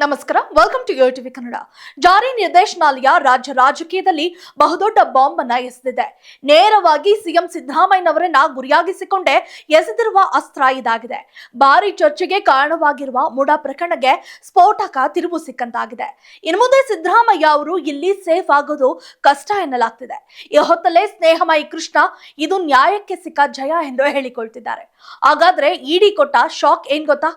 ನಮಸ್ಕಾರ, welcome to your TV Kannada. ಜಾರಿ ನಿರ್ದೇಶನಾಲಯ ರಾಜ್ಯ ರಾಜಕೀಯದಲ್ಲಿ ಬಹುದೊಡ್ಡ ಬಾಂಬ್ ಅನ್ನ ಎಸೆದಿದೆ. ನೇರವಾಗಿ ಸಿಎಂ ಸಿದ್ದರಾಮಯ್ಯನವರನ್ನ ಗುರಿಯಾಗಿಸಿಕೊಂಡೇ ಎಸೆದಿರುವ ಅಸ್ತ್ರ ಇದಾಗಿದೆ. ಭಾರಿ ಚರ್ಚೆಗೆ ಕಾರಣವಾಗಿರುವ ಮುಡಾ ಪ್ರಕರಣಕ್ಕೆ ಸ್ಫೋಟಕ ತಿರುವು ಸಿಕ್ಕಂತಾಗಿದೆ. ಇನ್ನು ಮುಂದೆ ಸಿದ್ದರಾಮಯ್ಯ ಅವರು ಇಲ್ಲಿ ಸೇಫ್ ಆಗೋದು ಕಷ್ಟ ಎನ್ನಲಾಗ್ತಿದೆ. ಈ ಹೊತ್ತಲ್ಲೇ ಸ್ನೇಹಮಯಿ ಕೃಷ್ಣ ಇದು ನ್ಯಾಯಕ್ಕೆ ಸಿಕ್ಕ ಜಯ ಎಂದು ಹೇಳಿಕೊಳ್ತಿದ್ದಾರೆ. ಹಾಗಾದ್ರೆ ಇಡಿ ಕೊಟ್ಟ ಶಾಕ್ ಏನ್ ಗೊತ್ತಾ?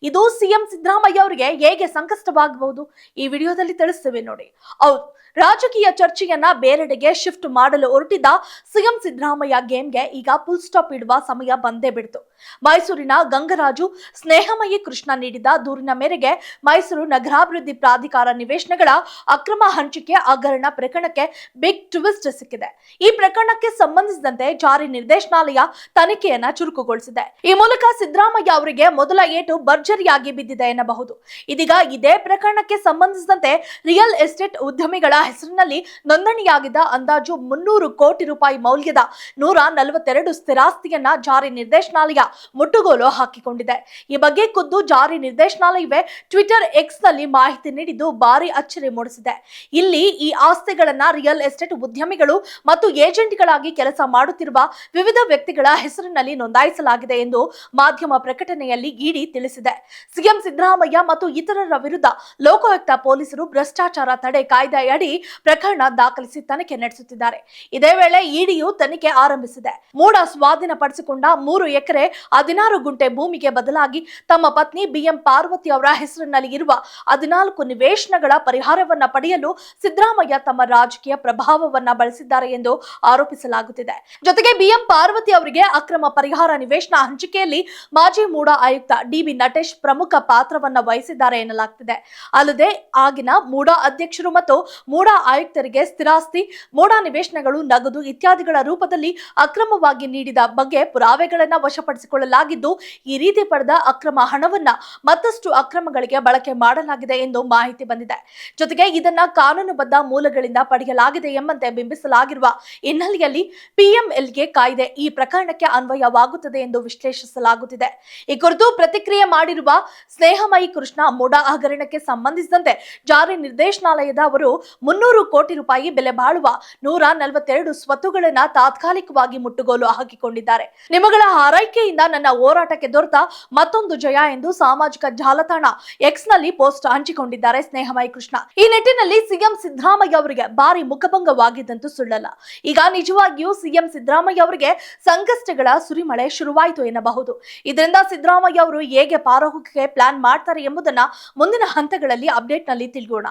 ಇದು ಸಿಎಂ ಸಿದ್ದರಾಮಯ್ಯ ಅವರಿಗೆ ಹೇಗೆ ಸಂಕಷ್ಟವಾಗಬಹುದು? ಈ ವಿಡಿಯೋದಲ್ಲಿ ತಿಳಿಸ್ತೇವೆ ನೋಡಿ. ಹೌದು, ರಾಜಕೀಯ ಚರ್ಚೆಯನ್ನ ಬೇರೆಡೆಗೆ ಶಿಫ್ಟ್ ಮಾಡಲು ಹೊರಟಿದ್ದ ಸಿಎಂ ಸಿದ್ದರಾಮಯ್ಯ ಗೇಮ್ಗೆ ಈಗ ಫುಲ್ ಸ್ಟಾಪ್ ಇಡುವ ಸಮಯ ಬಂದೇ ಬಿಡ್ತು. ಮೈಸೂರಿನ ಗಂಗರಾಜು ಸ್ನೇಹಮಯಿ ಕೃಷ್ಣ ನೀಡಿದ ದೂರಿನ ಮೇರೆಗೆ ಮೈಸೂರು ನಗರಾಭಿವೃದ್ಧಿ ಪ್ರಾಧಿಕಾರ ನಿವೇಶನಗಳ ಅಕ್ರಮ ಹಂಚಿಕೆ ಹಗರಣ ಪ್ರಕರಣಕ್ಕೆ ಬಿಗ್ ಟ್ವಿಸ್ಟ್ ಸಿಕ್ಕಿದೆ. ಈ ಪ್ರಕರಣಕ್ಕೆ ಸಂಬಂಧಿಸಿದಂತೆ ಜಾರಿ ನಿರ್ದೇಶನಾಲಯ ತನಿಖೆಯನ್ನ ಚುರುಕುಗೊಳಿಸಿದೆ. ಈ ಮೂಲಕ ಸಿದ್ದರಾಮಯ್ಯ ಅವರಿಗೆ ಮೊದಲ ಏಟು ಭರ್ಜರಿಯಾಗಿ ಬಿದ್ದಿದೆ ಎನ್ನಬಹುದು. ಇದೀಗ ಇದೇ ಪ್ರಕರಣಕ್ಕೆ ಸಂಬಂಧಿಸಿದಂತೆ ರಿಯಲ್ ಎಸ್ಟೇಟ್ ಉದ್ಯಮಿಗಳ ಹೆಸರಿನಲ್ಲಿ ನೋಂದಣಿಯಾಗಿದ್ದ ಅಂದಾಜು 300 ಕೋಟಿ ರೂಪಾಯಿ ಮೌಲ್ಯದ 142 ಸ್ಥಿರಾಸ್ತಿಯನ್ನ ಜಾರಿ ನಿರ್ದೇಶನಾಲಯ ಮುಟ್ಟುಗೋಲು ಹಾಕಿಕೊಂಡಿದೆ. ಈ ಬಗ್ಗೆ ಖುದ್ದು ಜಾರಿ ನಿರ್ದೇಶನಾಲಯವೇ ಟ್ವಿಟರ್ ಎಕ್ಸ್ ನಲ್ಲಿ ಮಾಹಿತಿ ನೀಡಿದ್ದು ಭಾರಿ ಅಚ್ಚರಿ ಮೂಡಿಸಿದೆ. ಇಲ್ಲಿ ಈ ಆಸ್ತಿಗಳನ್ನ ರಿಯಲ್ ಎಸ್ಟೇಟ್ ಉದ್ಯಮಿಗಳು ಮತ್ತು ಏಜೆಂಟ್ಗಳಾಗಿ ಕೆಲಸ ಮಾಡುತ್ತಿರುವ ವಿವಿಧ ವ್ಯಕ್ತಿಗಳ ಹೆಸರಿನಲ್ಲಿ ನೋಂದಾಯಿಸಲಾಗಿದೆ ಎಂದು ಮಾಧ್ಯಮ ಪ್ರಕಟಣೆಯಲ್ಲಿ ಇಡಿ ತಿಳಿಸಿದೆ. ಸಿಎಂ ಸಿದ್ದರಾಮಯ್ಯ ಮತ್ತು ಇತರರ ವಿರುದ್ಧ ಲೋಕಾಯುಕ್ತ ಪೊಲೀಸರು ಭ್ರಷ್ಟಾಚಾರ ತಡೆ ಕಾಯ್ದೆಯಡಿ ಪ್ರಕರಣ ದಾಖಲಿಸಿ ತನಿಖೆ ನಡೆಸುತ್ತಿದ್ದಾರೆ. ಇದೇ ವೇಳೆ ಇಡಿಯು ತನಿಖೆ ಆರಂಭಿಸಿದೆ. ಮೂಡ ಸ್ವಾಧೀನಪಡಿಸಿಕೊಂಡ 3 ಎಕರೆ 16 ಗುಂಟೆ ಭೂಮಿಗೆ ಬದಲಾಗಿ ತಮ್ಮ ಪತ್ನಿ ಬಿಎಂ ಪಾರ್ವತಿ ಅವರ ಹೆಸರಿನಲ್ಲಿ ಇರುವ 14 ನಿವೇಶನಗಳ ಪರಿಹಾರವನ್ನ ಪಡೆಯಲು ಸಿದ್ದರಾಮಯ್ಯ ತಮ್ಮ ರಾಜಕೀಯ ಪ್ರಭಾವವನ್ನ ಬಳಸಿದ್ದಾರೆ ಎಂದು ಆರೋಪಿಸಲಾಗುತ್ತಿದೆ. ಜೊತೆಗೆ ಬಿಎಂ ಪಾರ್ವತಿ ಅವರಿಗೆ ಅಕ್ರಮ ಪರಿಹಾರ ನಿವೇಶನ ಹಂಚಿಕೆಯಲ್ಲಿ ಮಾಜಿ ಮೂಡ ಆಯುಕ್ತ ಡಿಬಿ ನಟೇಶ್ ಪ್ರಮುಖ ಪಾತ್ರವನ್ನ ವಹಿಸಿದ್ದಾರೆ ಎನ್ನಲಾಗ್ತಿದೆ. ಅಲ್ಲದೆ ಆಗಿನ ಮೂಡ ಅಧ್ಯಕ್ಷರು ಮತ್ತು ಮೂಡ ಆಯುಕ್ತರಿಗೆ ಸ್ಥಿರಾಸ್ತಿ, ಮೂಡ ನಿವೇಶನಗಳು, ನಗದು ಇತ್ಯಾದಿಗಳ ರೂಪದಲ್ಲಿ ಅಕ್ರಮವಾಗಿ ನೀಡಿದ ಬಗ್ಗೆ ಪುರಾವೆಗಳನ್ನ ವಶಪಡಿಸಿಕೊಳ್ಳಲಾಗಿದ್ದು, ಈ ರೀತಿ ಪಡೆದ ಅಕ್ರಮ ಹಣವನ್ನ ಮತ್ತಷ್ಟು ಅಕ್ರಮಗಳಿಗೆ ಬಳಕೆ ಮಾಡಲಾಗಿದೆ ಎಂದು ಮಾಹಿತಿ ಬಂದಿದೆ. ಜೊತೆಗೆ ಇದನ್ನ ಕಾನೂನುಬದ್ಧ ಮೂಲಗಳಿಂದ ಪಡೆಯಲಾಗಿದೆ ಎಂಬಂತೆ ಬಿಂಬಿಸಲಾಗಿರುವ ಹಿನ್ನೆಲೆಯಲ್ಲಿ ಪಿಎಂಎಲ್ಎ ಕಾಯ್ದೆ ಈ ಪ್ರಕರಣಕ್ಕೆ ಅನ್ವಯವಾಗುತ್ತದೆ ಎಂದು ವಿಶ್ಲೇಷಿಸಲಾಗುತ್ತಿದೆ. ಈ ಕುರಿತು ಪ್ರತಿಕ್ರಿಯೆ ಮಾಡಿರುವ ಸ್ನೇಹಮಯಿ ಕೃಷ್ಣ, ಮೂಡ ಹಗರಣಕ್ಕೆ ಸಂಬಂಧಿಸಿದಂತೆ ಜಾರಿ ನಿರ್ದೇಶನಾಲಯದ ಅವರು 300 ಕೋಟಿ ರೂಪಾಯಿ ಬೆಲೆ ಬಾಳುವ 142 ಸ್ವತ್ತುಗಳನ್ನ ತಾತ್ಕಾಲಿಕವಾಗಿ ಮುಟ್ಟುಗೋಲು ಹಾಕಿಕೊಂಡಿದ್ದಾರೆ. ನಿಮ್ಮಗಳ ಹಾರೈಕೆಯಿಂದ ನನ್ನ ಹೋರಾಟಕ್ಕೆ ದೊರೆತ ಮತ್ತೊಂದು ಜಯ ಎಂದು ಸಾಮಾಜಿಕ ಜಾಲತಾಣ ಎಕ್ಸ್ ನಲ್ಲಿ ಪೋಸ್ಟ್ ಹಂಚಿಕೊಂಡಿದ್ದಾರೆ ಸ್ನೇಹಮಯಿ ಕೃಷ್ಣ. ಈ ನಿಟ್ಟಿನಲ್ಲಿ ಸಿಎಂ ಸಿದ್ದರಾಮಯ್ಯ ಅವರಿಗೆ ಭಾರಿ ಮುಖಭಂಗವಾಗಿದ್ದಂತೂ ಸುಳ್ಳಲ್ಲ. ಈಗ ನಿಜವಾಗಿಯೂ ಸಿಎಂ ಸಿದ್ದರಾಮಯ್ಯ ಅವರಿಗೆ ಸಂಕಷ್ಟಗಳ ಸುರಿಮಳೆ ಶುರುವಾಯಿತು ಎನ್ನಬಹುದು. ಇದರಿಂದ ಸಿದ್ದರಾಮಯ್ಯ ಅವರು ಹೇಗೆ ಪಾರಹೋಗಕ್ಕೆ ಪ್ಲಾನ್ ಮಾಡ್ತಾರೆ ಎಂಬುದನ್ನ ಮುಂದಿನ ಹಂತಗಳಲ್ಲಿ ಅಪ್ಡೇಟ್ ನಲ್ಲಿ ತಿಳಿಯೋಣ.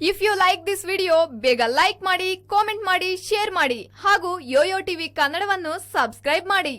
If you like this video, ಬೇಗ ಲೈಕ್ ಮಾಡಿ, ಕಾಮೆಂಟ್ ಮಾಡಿ, ಶೇರ್ ಮಾಡಿ ಹಾಗೂ ಯೋಯೋ ಟಿವಿ ಕನ್ನಡವನ್ನು ಸಬ್ಸ್ಕ್ರೈಬ್ ಮಾಡಿ.